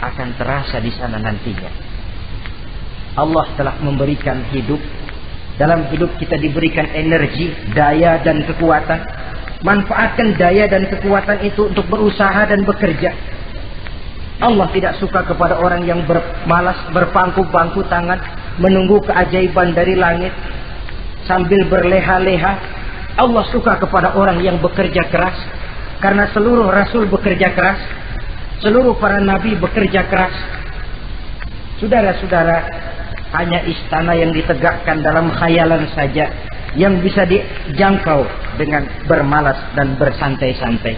akan terasa di sana nantinya. Allah telah memberikan hidup. Dalam hidup kita diberikan energi, daya dan kekuatan. Manfaatkan daya dan kekuatan itu untuk berusaha dan bekerja. Allah tidak suka kepada orang yang bermalas, berpangku-pangku tangan, menunggu keajaiban dari langit sambil berleha-leha. Allah suka kepada orang yang bekerja keras, karena seluruh rasul bekerja keras, seluruh para nabi bekerja keras. Saudara-saudara, hanya istana yang ditegakkan dalam khayalan saja yang bisa dijangkau dengan bermalas dan bersantai-santai.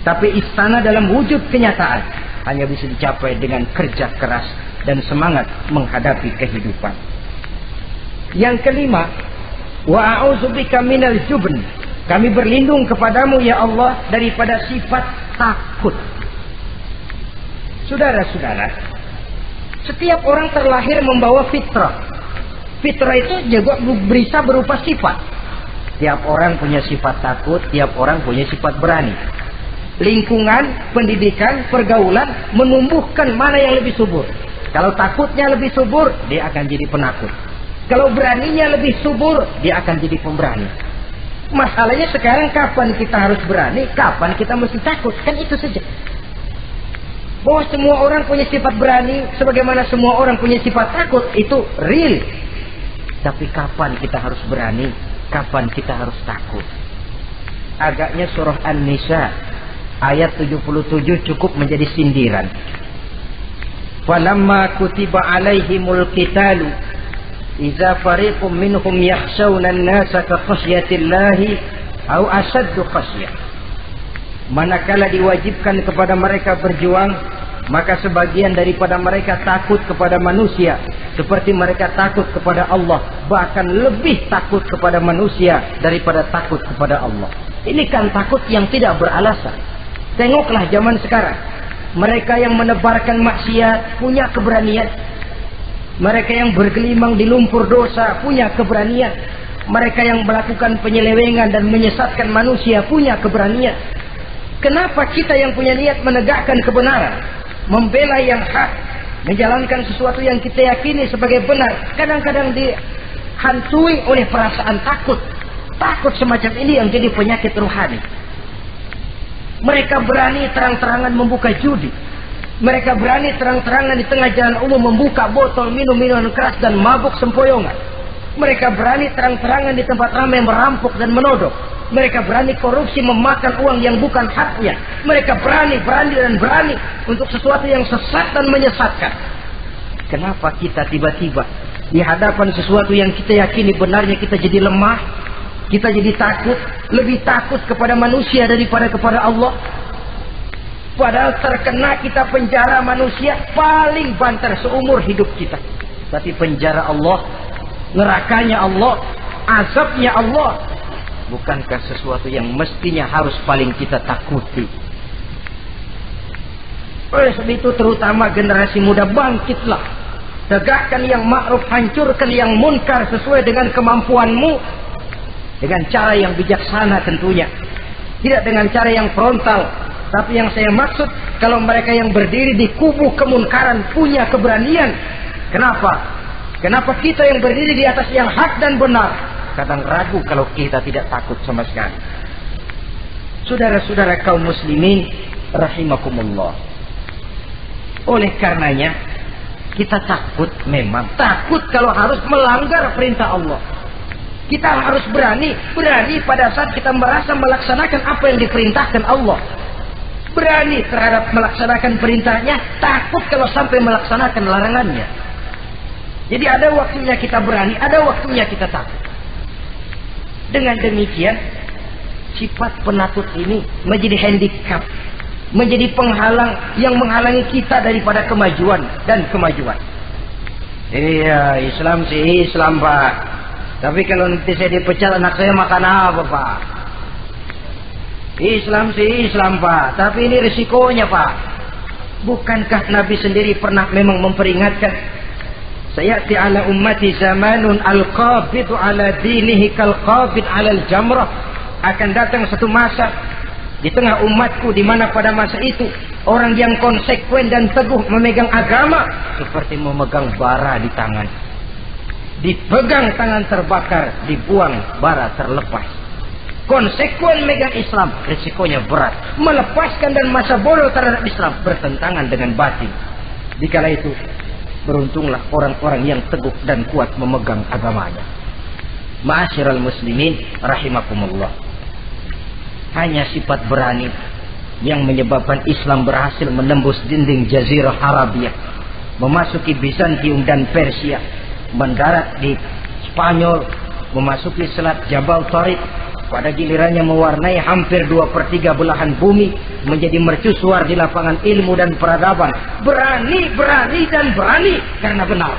Tapi istana dalam wujud kenyataan hanya bisa dicapai dengan kerja keras dan semangat menghadapi kehidupan. Yang kelima, wa a'udzubika minal jubn. Kami berlindung kepadamu ya Allah daripada sifat takut. Saudara-saudara, setiap orang terlahir membawa fitrah. Fitrah itu juga bisa berupa sifat. Tiap orang punya sifat takut, tiap orang punya sifat berani. Lingkungan, pendidikan, pergaulan menumbuhkan mana yang lebih subur. Kalau takutnya lebih subur, dia akan jadi penakut. Kalau beraninya lebih subur, dia akan jadi pemberani. Masalahnya sekarang kapan kita harus berani, kapan kita mesti takut, kan itu saja. Bahwa semua orang punya sifat berani, sebagaimana semua orang punya sifat takut, itu real. Tapi kapan kita harus berani, kapan kita harus takut? Agaknya surah An-Nisa ayat 77 cukup menjadi sindiran. Falamma kutiba alaihimul qitalu idza fariqum minhum yakhshawna an-nasa ka khasyatillahi aw ashaddu khasyah. Manakala diwajibkan kepada mereka berjuang, maka sebagian daripada mereka takut kepada manusia seperti mereka takut kepada Allah, bahkan lebih takut kepada manusia daripada takut kepada Allah. Ini kan takut yang tidak beralasan. Tengoklah zaman sekarang, mereka yang menebarkan maksiat punya keberanian, mereka yang bergelimang di lumpur dosa punya keberanian, mereka yang melakukan penyelewengan dan menyesatkan manusia punya keberanian. Kenapa kita yang punya niat menegakkan kebenaran, membela yang hak, menjalankan sesuatu yang kita yakini sebagai benar, kadang-kadang dihantui oleh perasaan takut? Takut semacam ini yang jadi penyakit rohani. Mereka berani terang-terangan membuka judi. Mereka berani terang-terangan di tengah jalan umum membuka botol minum-minuman keras dan mabuk sempoyongan. Mereka berani terang-terangan di tempat ramai merampok dan menodok. Mereka berani korupsi, memakan uang yang bukan haknya. Mereka berani untuk sesuatu yang sesat dan menyesatkan. Kenapa kita tiba-tiba di hadapan sesuatu yang kita yakini benarnya kita jadi lemah, kita jadi takut, lebih takut kepada manusia daripada kepada Allah? Padahal terkena kita penjara manusia paling banter seumur hidup kita. Tapi penjara Allah, nerakanya Allah, azabnya Allah, bukankah sesuatu yang mestinya harus paling kita takuti? Oleh sebab itu terutama generasi muda, bangkitlah. Tegakkan yang ma'ruf, hancurkan yang munkar sesuai dengan kemampuanmu. Dengan cara yang bijaksana tentunya. Tidak dengan cara yang frontal. Tapi yang saya maksud, kalau mereka yang berdiri di kubu kemunkaran punya keberanian. Kenapa? Kenapa kita yang berdiri di atas yang hak dan benar kadang ragu kalau kita tidak takut sama sekali? Saudara-saudara kaum muslimin rahimakumullah. Oleh karenanya kita takut, memang takut kalau harus melanggar perintah Allah. Kita harus berani pada saat kita merasa melaksanakan apa yang diperintahkan Allah. Berani terhadap melaksanakan perintahnya, takut kalau sampai melaksanakan larangannya. Jadi ada waktunya kita berani, ada waktunya kita takut. Dengan demikian, sifat penakut ini menjadi handicap, menjadi penghalang yang menghalangi kita daripada kemajuan dan kemajuan. Iya, Islam sih Islam, Pak. Tapi kalau nanti saya dipecat, anak saya makan apa, Pak? Islam sih Islam, Pak. Tapi ini risikonya, Pak. Bukankah Nabi sendiri pernah memang memperingatkan, sayati ala ummati zamanun al-qabidu ala dinihi kal-qabid ala al-jamrah. Akan datang satu masa di tengah umatku di mana pada masa itu orang yang konsekuen dan teguh memegang agama seperti memegang bara di tangan. Dipegang tangan terbakar, dibuang bara terlepas. Konsekuen megang Islam, risikonya berat. Melepaskan dan masa bodoh terhadap Islam bertentangan dengan batin. Dikala itu, beruntunglah orang-orang yang teguh dan kuat memegang agamanya. Ma'asyiral muslimin rahimakumullah. Hanya sifat berani yang menyebabkan Islam berhasil menembus dinding Jazirah Arabia, memasuki Bizantium dan Persia, mendarat di Spanyol, memasuki Selat Jabal Tariq, pada gilirannya mewarnai hampir 2/3 belahan bumi, menjadi mercusuar di lapangan ilmu dan peradaban. Berani karena benar.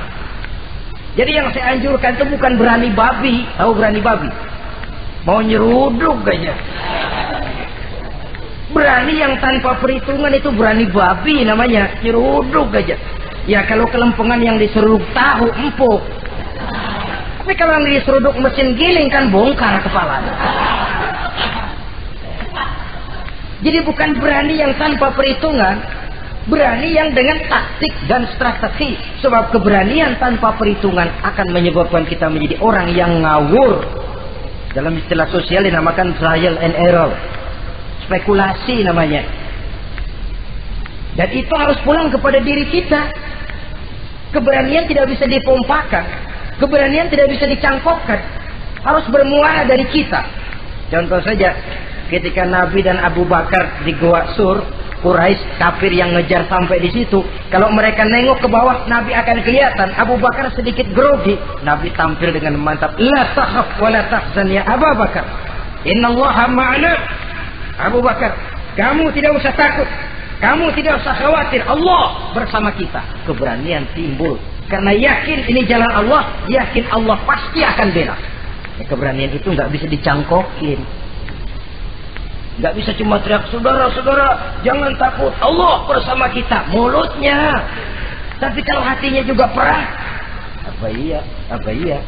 Jadi yang saya anjurkan itu bukan berani babi. Tahu berani babi? Mau nyeruduk aja. Berani yang tanpa perhitungan itu berani babi namanya, nyeruduk aja. Ya kalau kelempengan yang diseruduk tahu empuk. Tapi kalau yang diseruduk mesin giling kan bongkar kepala. Jadi bukan berani yang tanpa perhitungan, berani yang dengan taktik dan strategi. Sebab keberanian tanpa perhitungan akan menyebabkan kita menjadi orang yang ngawur. Dalam istilah sosial dinamakan trial and error, spekulasi namanya. Dan itu harus pulang kepada diri kita. Keberanian tidak bisa dipompakan. Keberanian tidak bisa dicangkokkan. Harus bermuara dari kita. Contoh saja, ketika Nabi dan Abu Bakar di Gua Sur, Quraisy kafir yang ngejar sampai di situ. Kalau mereka nengok ke bawah, Nabi akan kelihatan. Abu Bakar sedikit grogi. Nabi tampil dengan mantap. La takhaf wa la tahzan ya Abu Bakar. Innallaha ma'ana. Abu Bakar, kamu tidak usah takut. Kamu tidak usah khawatir. Allah bersama kita. Keberanian timbul. Karena yakin ini jalan Allah, yakin Allah pasti akan bela. Ya, keberanian itu nggak bisa dicangkokin. Nggak bisa cuma teriak, saudara-saudara, jangan takut, Allah bersama kita. Mulutnya. Tapi kalau hatinya juga perang. Apa iya?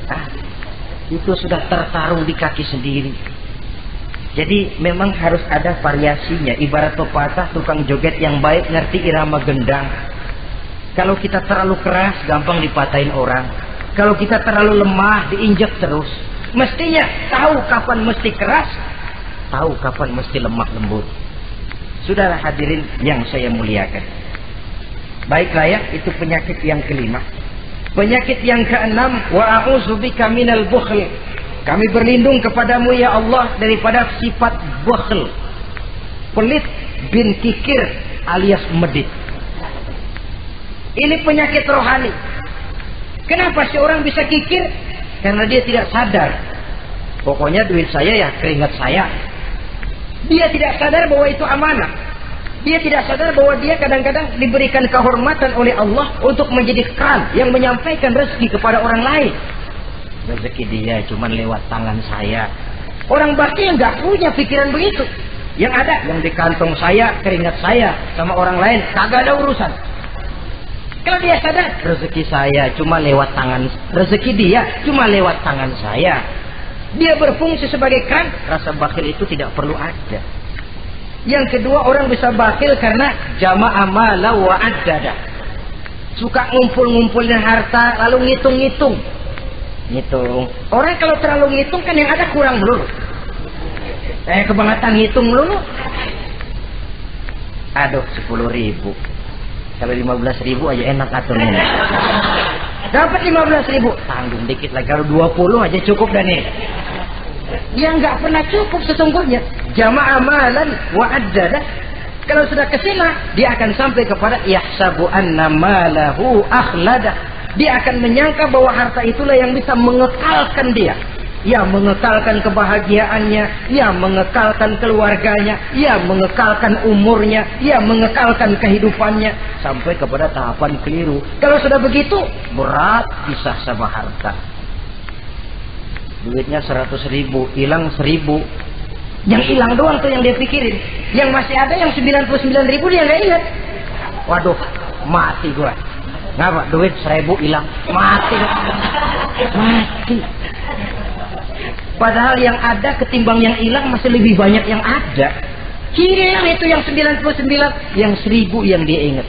Itu sudah tertarung di kaki sendiri. Jadi memang harus ada variasinya. Ibarat pepatah, tukang joget yang baik ngerti irama gendang. Kalau kita terlalu keras, gampang dipatahin orang. Kalau kita terlalu lemah, diinjak terus. Mestinya tahu kapan mesti keras, tahu kapan mesti lemah lembut. Saudara hadirin yang saya muliakan. Baiklah ya, itu penyakit yang kelima. Penyakit yang keenam, wa a'udzubika minal bukhl. Kami berlindung kepadamu ya Allah daripada sifat bakhl, pelit bin kikir alias medit. Ini penyakit rohani. Kenapa sih orang bisa kikir? Karena dia tidak sadar. Pokoknya duit saya ya keringat saya. Dia tidak sadar bahwa itu amanah. Dia tidak sadar bahwa dia kadang-kadang diberikan kehormatan oleh Allah untuk menjadi kran yang menyampaikan rezeki kepada orang lain. Rezeki dia cuma lewat tangan saya. Orang bakti yang nggak punya pikiran begitu. Yang ada yang di kantong saya, keringat saya, sama orang lain kagak ada urusan. Kalau dia sadar rezeki saya cuma lewat tangan, rezeki dia cuma lewat tangan saya, dia berfungsi sebagai kran, rasa bakhil itu tidak perlu ada. Yang kedua, orang bisa bakhil karena jama'a mala wa addada. Suka ngumpul-ngumpulin harta lalu ngitung-ngitung. Ngitung. Orang kalau terlalu ngitung kan yang ada kurang melulu. Kebangetan ngitung melulu. Aduh, 10.000. Kalau 15.000 aja enak aturnya. Dapat 15.000, tanggung dikit lagi. Kalau 20 aja cukup dan nih. Yang nggak pernah cukup sesungguhnya. Jama'a malan wa addada. Kalau sudah kesina, dia akan sampai kepada yahsabu anna malahu akhlada. Dia akan menyangka bahwa harta itulah yang bisa mengekalkan dia. Ya mengekalkan kebahagiaannya, ya mengekalkan keluarganya, ya mengekalkan umurnya, ya mengekalkan kehidupannya, sampai kepada tahapan keliru. Kalau sudah begitu, berat pisah sama harta. Duitnya 100.000, hilang 1.000. Yang hilang doang tuh yang dia pikirin. Yang masih ada yang 99.000 dia nggak ingat. Waduh, mati gua. Ngapa? Duit 1.000 hilang, mati. Mati. Padahal yang ada ketimbang yang hilang masih lebih banyak yang ada. Hilang itu yang 99, yang 1.000 yang dia ingat.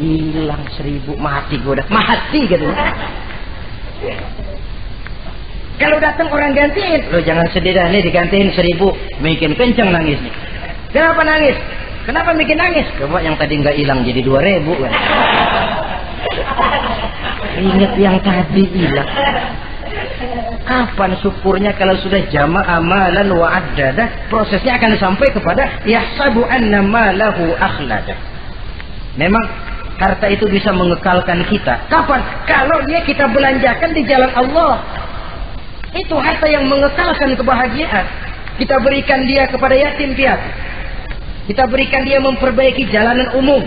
Hilang 1.000, mati gue udah. Mati gitu. Kalau datang orang gantiin, lo jangan sedih dah nih digantiin 1.000, bikin kenceng nangis nih. Kenapa nangis? Kenapa bikin nangis? Coba yang tadi nggak hilang jadi 2.000 kan. Ingat yang tadi hilang. Kapan syukurnya kalau sudah jama'a malan wa addada, prosesnya akan sampai kepada yahsabu anna malahu akhlada. Memang harta itu bisa mengekalkan kita. Kapan? Kalau dia kita belanjakan di jalan Allah. Itu harta yang mengekalkan kebahagiaan. Kita berikan dia kepada yatim piatu. Kita berikan dia memperbaiki jalanan umum.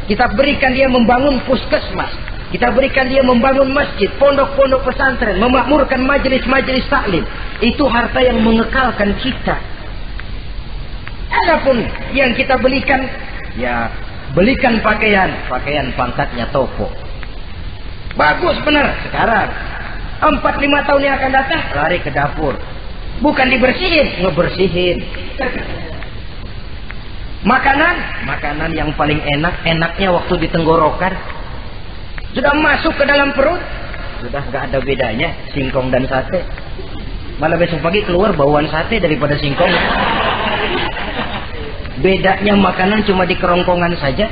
Kita berikan dia membangun puskesmas. Kita berikan dia membangun masjid, pondok-pondok pesantren, memakmurkan majelis-majelis taklim. Itu harta yang mengekalkan kita. Adapun yang kita belikan, ya belikan pakaian pangkatnya toko. Bagus benar. Sekarang 4-5 tahun yang akan datang lari ke dapur. Bukan dibersihin, ngebersihin. Makanan yang paling enaknya waktu di tenggorokan. Sudah masuk ke dalam perut, sudah nggak ada bedanya singkong dan sate. Malah besok pagi keluar bauan sate daripada singkong. Bedanya makanan cuma di kerongkongan saja.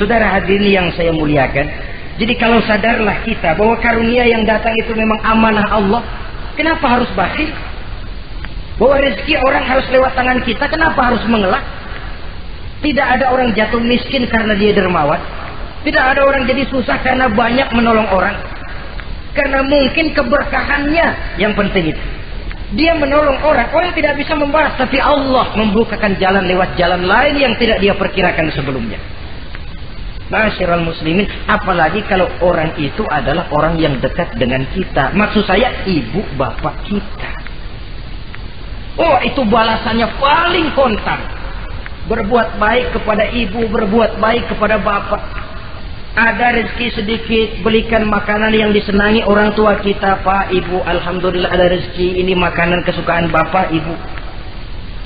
Saudara hadirin yang saya muliakan, jadi kalau sadarlah kita bahwa karunia yang datang itu memang amanah Allah, kenapa harus bakhil? Bahwa rezeki orang harus lewat tangan kita, kenapa harus mengelak? Tidak ada orang jatuh miskin karena dia dermawan. Tidak ada orang jadi susah karena banyak menolong orang. Karena mungkin keberkahannya yang penting itu. Dia menolong orang, orang tidak bisa membalas, tapi Allah membukakan jalan lewat jalan lain yang tidak dia perkirakan sebelumnya. Ma'asyiral muslimin, apalagi kalau orang itu adalah orang yang dekat dengan kita. Maksud saya ibu bapak kita. Oh, itu balasannya paling kontan. Berbuat baik kepada ibu, berbuat baik kepada bapak. Ada rezeki sedikit, belikan makanan yang disenangi orang tua kita. Pak, ibu, alhamdulillah ada rezeki. Ini makanan kesukaan bapak, ibu.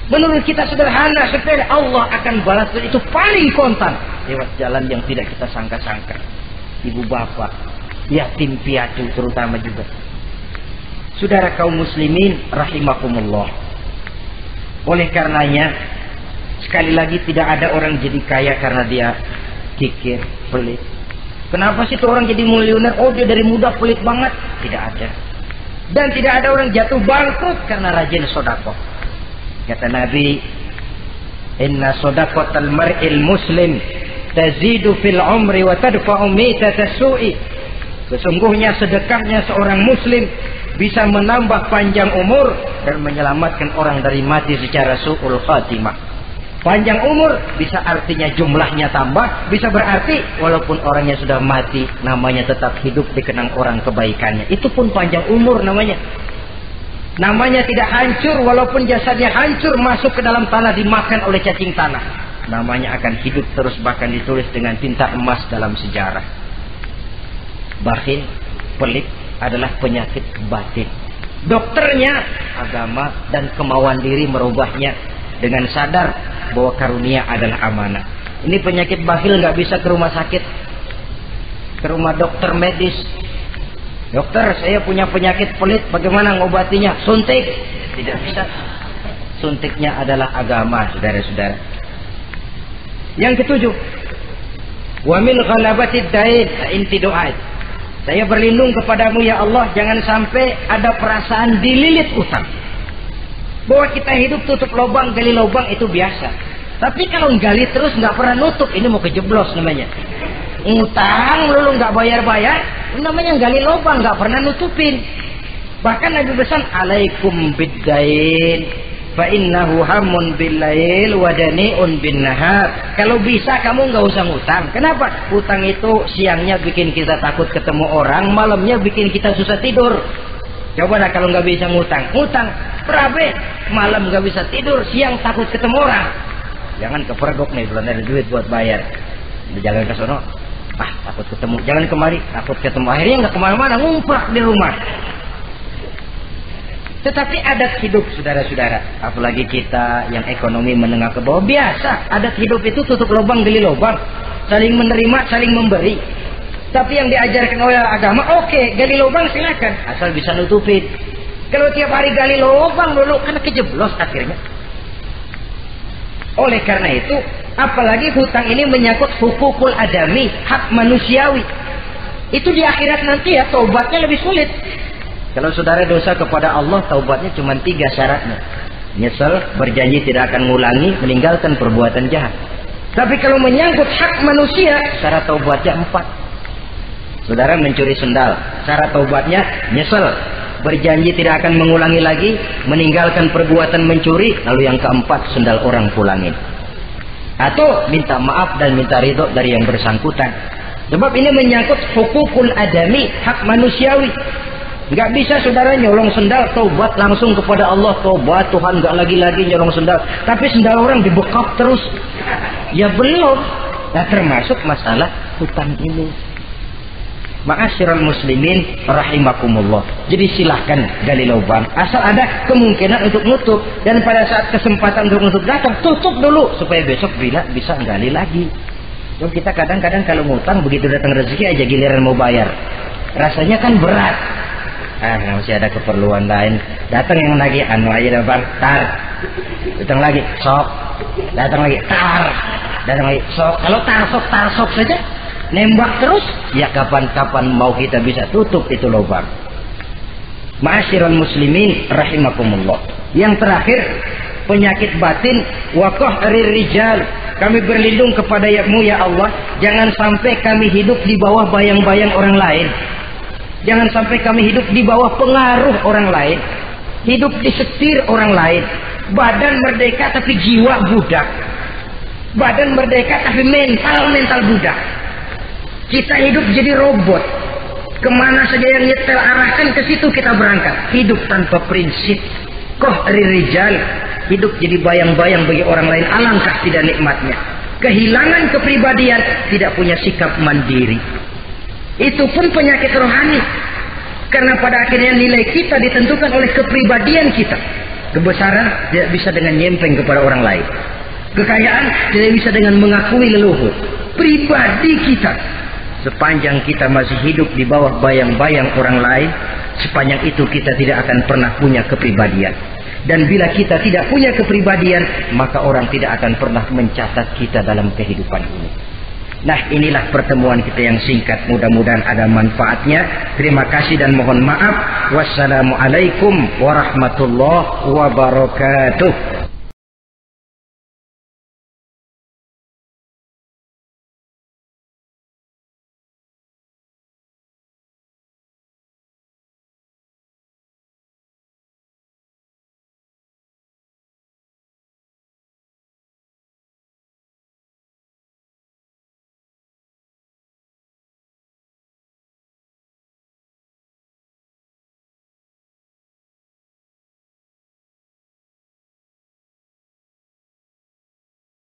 Menurut kita sederhana, sepele. Allah akan balas itu paling kontan lewat jalan yang tidak kita sangka-sangka. Ibu bapak, yatim piatu terutama juga. Saudara kaum muslimin rahimakumullah. Oleh karenanya, sekali lagi tidak ada orang jadi kaya karena dia kikir, pelit. Kenapa sih tuh orang jadi miliuner? Oh, dia dari muda pelit banget. Tidak ada. Dan tidak ada orang jatuh bangkrut karena rajin sedekah. Kata Nabi, inna shadaqatal mar'il muslim tazidu fil umri wa tadfa'u mitata su'i. Sesungguhnya sedekahnya seorang muslim bisa menambah panjang umur dan menyelamatkan orang dari mati secara su'ul khatimah. Panjang umur bisa artinya jumlahnya tambah, bisa berarti walaupun orangnya sudah mati, namanya tetap hidup dikenang orang kebaikannya. Itu pun panjang umur namanya. Namanya tidak hancur, walaupun jasadnya hancur masuk ke dalam tanah dimakan oleh cacing tanah. Namanya akan hidup terus, bahkan ditulis dengan tinta emas dalam sejarah. Bakhil, pelit adalah penyakit batin. Dokternya agama dan kemauan diri merubahnya dengan sadar bahwa karunia adalah amanah. Ini penyakit bakhil nggak bisa ke rumah sakit, ke rumah dokter medis. Dokter, saya punya penyakit pelit, bagaimana ngobatinya? Suntik. Tidak bisa. Suntiknya adalah agama, saudara-saudara. Yang ketujuh, wa min ghalabatid dain inti doa. Saya berlindung kepadamu ya Allah, jangan sampai ada perasaan dililit utang. Bahwa kita hidup tutup lubang, gali lubang itu biasa. Tapi kalau gali terus nggak pernah nutup, ini mau kejeblos namanya. Ngutang lalu nggak bayar-bayar, namanya gali lubang, nggak pernah nutupin. Bahkan Nabi pesan, alaikum biddain fa innahu hamun billail wa dani'un bin nahar. Kalau bisa kamu nggak usah ngutang. Kenapa? Utang itu siangnya bikin kita takut ketemu orang, malamnya bikin kita susah tidur. Coba lah kalau nggak bisa ngutang, berabe, malam nggak bisa tidur, siang takut ketemu orang. Jangan kepergok nih, belum ada duit buat bayar. Jangan ke sono, takut ketemu. Jangan kemari, takut ketemu. Akhirnya nggak kemana-mana, ngumprak di rumah. Tetapi adat hidup, saudara-saudara, apalagi kita yang ekonomi menengah ke bawah, biasa adat hidup itu tutup lubang gali lubang, saling menerima, saling memberi. Tapi yang diajarkan oleh agama, oke, gali lubang silakan, asal bisa nutupin. Kalau tiap hari gali lubang dulu, kan kejeblos akhirnya. Oleh karena itu, apalagi hutang ini menyangkut hukukul adami, hak manusiawi. Itu di akhirat nanti ya, taubatnya lebih sulit. Kalau saudara dosa kepada Allah, taubatnya cuma 3 syaratnya. Nyesel, berjanji tidak akan mengulangi, meninggalkan perbuatan jahat. Tapi kalau menyangkut hak manusia, syarat taubatnya 4. Saudara mencuri sendal, syarat taubatnya nyesel, berjanji tidak akan mengulangi lagi, meninggalkan perbuatan mencuri, lalu yang keempat sendal orang pulangin. Atau minta maaf dan minta ridho dari yang bersangkutan. Sebab ini menyangkut hukukul adami, hak manusiawi. Nggak bisa saudara nyolong sendal, taubat langsung kepada Allah, taubat Tuhan, nggak lagi-lagi nyolong sendal. Tapi sendal orang dibekap terus, ya belum. Nah termasuk masalah hutang ini. Ma'asyiral muslimin rahimakumullah. Jadi silahkan gali lubang, asal ada kemungkinan untuk nutup. Dan pada saat kesempatan untuk nutup datang, tutup dulu supaya besok bila bisa gali lagi. Dan kita kadang-kadang kalau ngutang begitu datang rezeki aja giliran mau bayar, rasanya kan berat. Masih ada keperluan lain. Datang yang lagi anu aja bang, tar. Datang lagi sok. Datang lagi tar. Datang lagi sok. Kalau tar sok saja, nembak terus, ya kapan-kapan mau kita bisa tutup itu lubang. Ma'asyiral muslimin rahimakumullah. Yang terakhir, penyakit batin, waqah rijal. Kami berlindung kepada-Mu ya Allah, jangan sampai kami hidup di bawah bayang-bayang orang lain. Jangan sampai kami hidup di bawah pengaruh orang lain, hidup disetir orang lain. Badan merdeka tapi jiwa budak. Badan merdeka tapi mental budak. Kita hidup jadi robot. Kemana saja yang nyetel arahkan, ke situ kita berangkat. Hidup tanpa prinsip. Rijal, hidup jadi bayang-bayang bagi orang lain. Alangkah tidak nikmatnya. Kehilangan kepribadian, tidak punya sikap mandiri. Itu pun penyakit rohani. Karena pada akhirnya nilai kita ditentukan oleh kepribadian kita. Kebesaran tidak bisa dengan nyempeng kepada orang lain. Kekayaan tidak bisa dengan mengakui leluhur. Pribadi kita, sepanjang kita masih hidup di bawah bayang-bayang orang lain, sepanjang itu kita tidak akan pernah punya kepribadian. Dan bila kita tidak punya kepribadian, maka orang tidak akan pernah mencatat kita dalam kehidupan ini. Nah, inilah pertemuan kita yang singkat, mudah-mudahan ada manfaatnya. Terima kasih dan mohon maaf. Wassalamualaikum warahmatullahi wabarakatuh.